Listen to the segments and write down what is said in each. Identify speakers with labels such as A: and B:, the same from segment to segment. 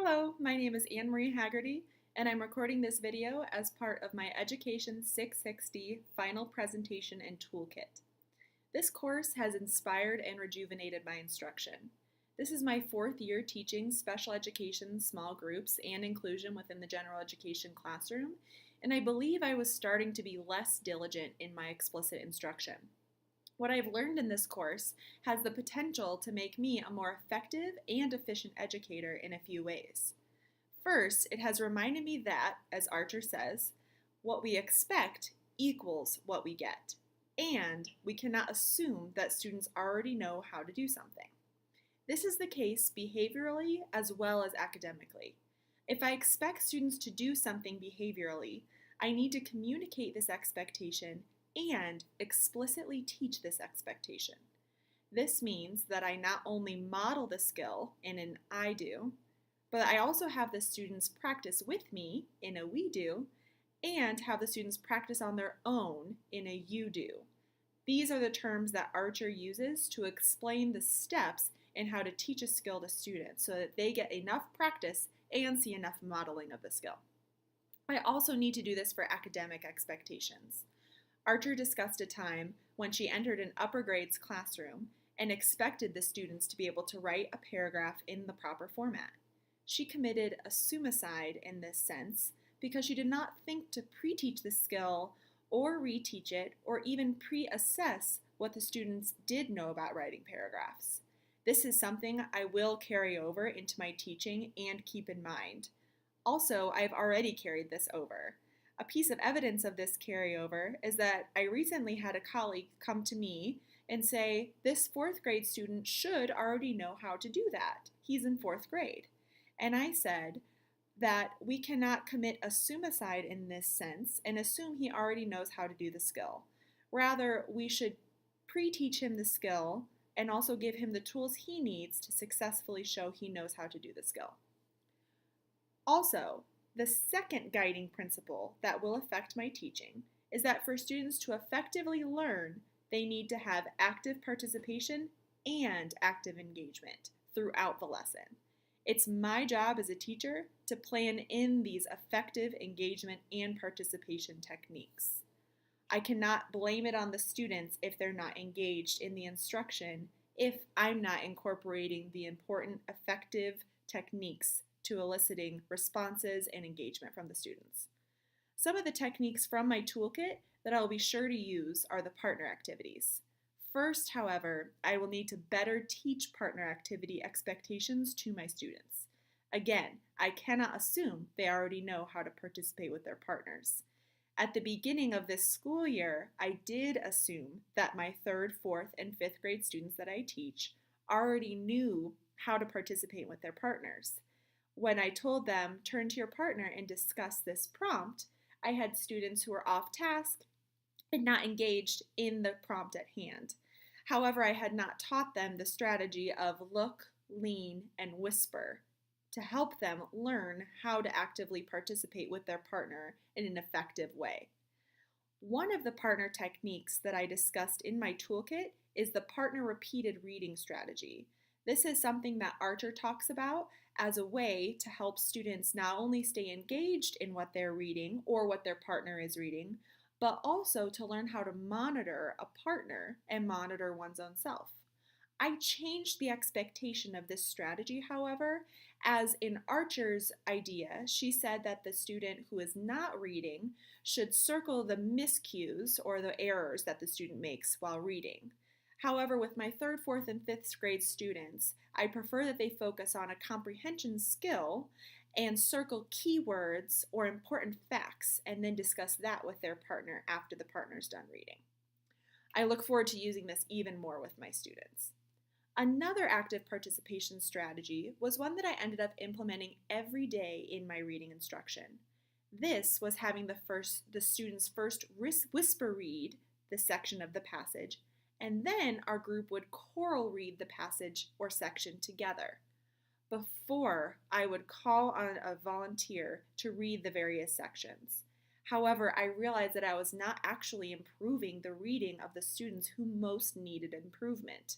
A: Hello, my name is Anne Marie Haggerty, and I'm recording this video as part of my Education 660 Final Presentation and Toolkit. This course has inspired and rejuvenated my instruction. This is my fourth year teaching special education small groups and inclusion within the general education classroom, and I believe I was starting to be less diligent in my explicit instruction. What I've learned in this course has the potential to make me a more effective and efficient educator in a few ways. First, it has reminded me that, as Archer says, what we expect equals what we get, and we cannot assume that students already know how to do something. This is the case behaviorally as well as academically. If I expect students to do something behaviorally, I need to communicate this expectation and explicitly teach this expectation. This means that I not only model the skill in an I do, but I also have the students practice with me in a we do, and have the students practice on their own in a you do. These are the terms that Archer uses to explain the steps in how to teach a skill to students so that they get enough practice and see enough modeling of the skill. I also need to do this for academic expectations. Archer discussed a time when she entered an upper grades classroom and expected the students to be able to write a paragraph in the proper format. She committed a suicide in this sense because she did not think to pre-teach the skill or reteach it or even pre-assess what the students did know about writing paragraphs. This is something I will carry over into my teaching and keep in mind. Also, I've already carried this over. A piece of evidence of this carryover is that I recently had a colleague come to me and say, this fourth grade student should already know how to do that. He's in fourth grade. And I said that we cannot commit a suicide in this sense and assume he already knows how to do the skill. Rather, we should pre-teach him the skill and also give him the tools he needs to successfully show he knows how to do the skill. Also, the second guiding principle that will affect my teaching is that for students to effectively learn, they need to have active participation and active engagement throughout the lesson. It's my job as a teacher to plan in these effective engagement and participation techniques. I cannot blame it on the students if they're not engaged in the instruction if I'm not incorporating the important effective techniques to eliciting responses and engagement from the students. Some of the techniques from my toolkit that I'll be sure to use are the partner activities. First, however, I will need to better teach partner activity expectations to my students. Again, I cannot assume they already know how to participate with their partners. At the beginning of this school year, I did assume that my 3rd, 4th, and 5th grade students that I teach already knew how to participate with their partners. When I told them, turn to your partner and discuss this prompt, I had students who were off task and not engaged in the prompt at hand. However, I had not taught them the strategy of look, lean, and whisper to help them learn how to actively participate with their partner in an effective way. One of the partner techniques that I discussed in my toolkit is the partner repeated reading strategy. This is something that Archer talks about as a way to help students not only stay engaged in what they're reading or what their partner is reading, but also to learn how to monitor a partner and monitor one's own self. I changed the expectation of this strategy, however, as in Archer's idea, she said that the student who is not reading should circle the miscues or the errors that the student makes while reading. However, with my 3rd, 4th, and 5th grade students, I prefer that they focus on a comprehension skill and circle keywords or important facts and then discuss that with their partner after the partner's done reading. I look forward to using this even more with my students. Another active participation strategy was one that I ended up implementing every day in my reading instruction. This was having the students first whisper read the section of the passage, and then our group would choral read the passage or section together before I would call on a volunteer to read the various sections. However, I realized that I was not actually improving the reading of the students who most needed improvement.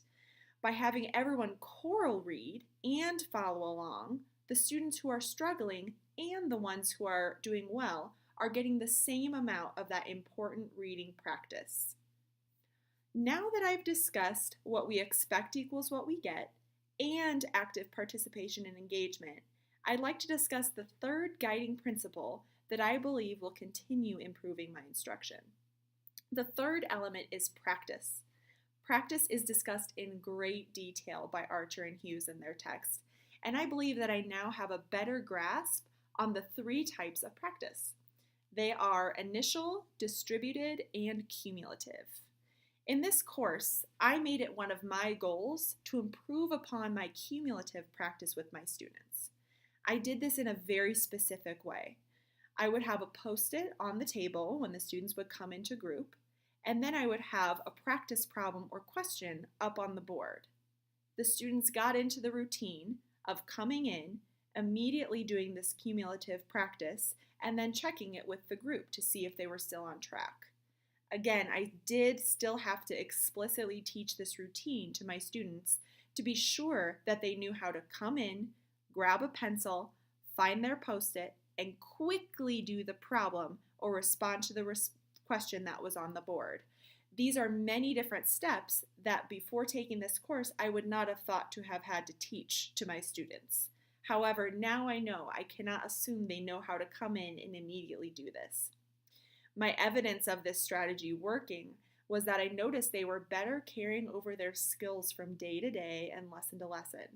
A: By having everyone choral read and follow along, The students who are struggling and the ones who are doing well are getting the same amount of that important reading practice. Now that I've discussed what we expect equals what we get and active participation and engagement, I'd like to discuss the third guiding principle that I believe will continue improving my instruction. The third element is practice. Practice is discussed in great detail by Archer and Hughes in their text, and I believe that I now have a better grasp on the three types of practice. They are initial, distributed, and cumulative. In this course, I made it one of my goals to improve upon my cumulative practice with my students. I did this in a very specific way. I would have a post-it on the table when the students would come into group, and then I would have a practice problem or question up on the board. The students got into the routine of coming in, immediately doing this cumulative practice, and then checking it with the group to see if they were still on track. Again, I did still have to explicitly teach this routine to my students to be sure that they knew how to come in, grab a pencil, find their post-it, and quickly do the problem or respond to the question that was on the board. These are many different steps that before taking this course, I would not have thought to have had to teach to my students. However, now I know I cannot assume they know how to come in and immediately do this. My evidence of this strategy working was that I noticed they were better carrying over their skills from day to day and lesson to lesson.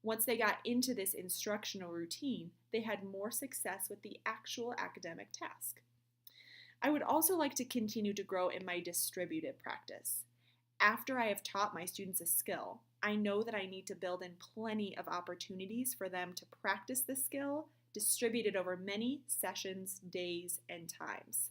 A: Once they got into this instructional routine, they had more success with the actual academic task. I would also like to continue to grow in my distributed practice. After I have taught my students a skill, I know that I need to build in plenty of opportunities for them to practice the skill distributed over many sessions, days, and times.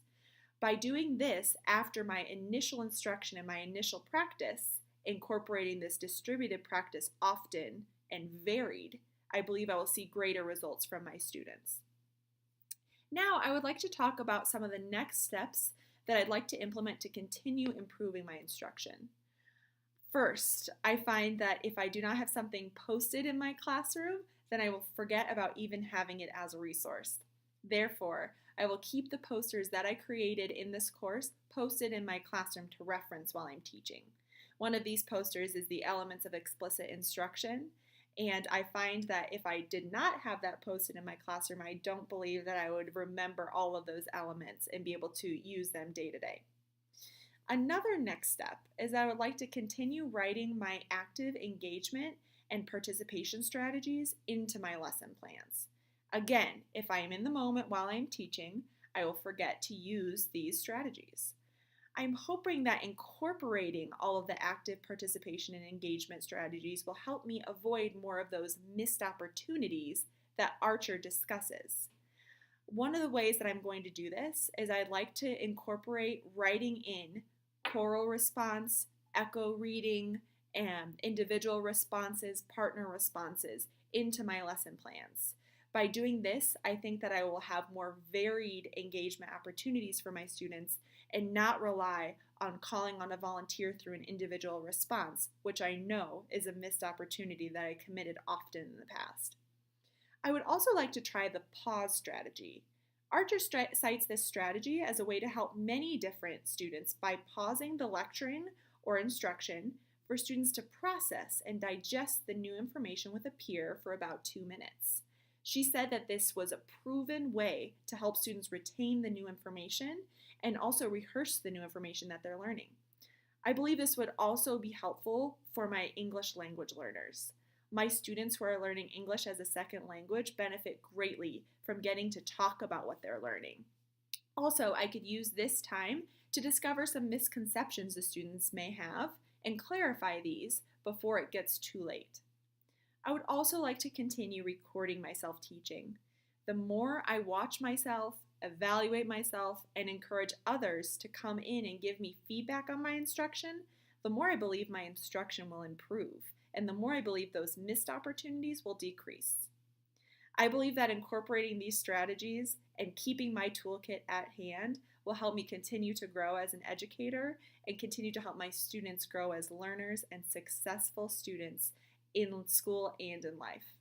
A: By doing this after my initial instruction and my initial practice, incorporating this distributed practice often and varied, I believe I will see greater results from my students. Now, I would like to talk about some of the next steps that I'd like to implement to continue improving my instruction. First, I find that if I do not have something posted in my classroom, then I will forget about even having it as a resource. Therefore, I will keep the posters that I created in this course posted in my classroom to reference while I'm teaching. One of these posters is the elements of explicit instruction, and I find that if I did not have that posted in my classroom, I don't believe that I would remember all of those elements and be able to use them day to day. Another next step is I would like to continue writing my active engagement and participation strategies into my lesson plans. Again, if I am in the moment while I'm teaching, I will forget to use these strategies. I'm hoping that incorporating all of the active participation and engagement strategies will help me avoid more of those missed opportunities that Archer discusses. One of the ways that I'm going to do this is I'd like to incorporate writing in choral response, echo reading, and individual responses, partner responses into my lesson plans. By doing this, I think that I will have more varied engagement opportunities for my students and not rely on calling on a volunteer through an individual response, which I know is a missed opportunity that I committed often in the past. I would also like to try the pause strategy. Archer cites this strategy as a way to help many different students by pausing the lecturing or instruction for students to process and digest the new information with a peer for about 2 minutes. She said that this was a proven way to help students retain the new information and also rehearse the new information that they're learning. I believe this would also be helpful for my English language learners. My students who are learning English as a second language benefit greatly from getting to talk about what they're learning. Also, I could use this time to discover some misconceptions the students may have and clarify these before it gets too late. I would also like to continue recording myself teaching. The more I watch myself, evaluate myself, and encourage others to come in and give me feedback on my instruction, the more I believe my instruction will improve, and the more I believe those missed opportunities will decrease. I believe that incorporating these strategies and keeping my toolkit at hand will help me continue to grow as an educator and continue to help my students grow as learners and successful students in school and in life.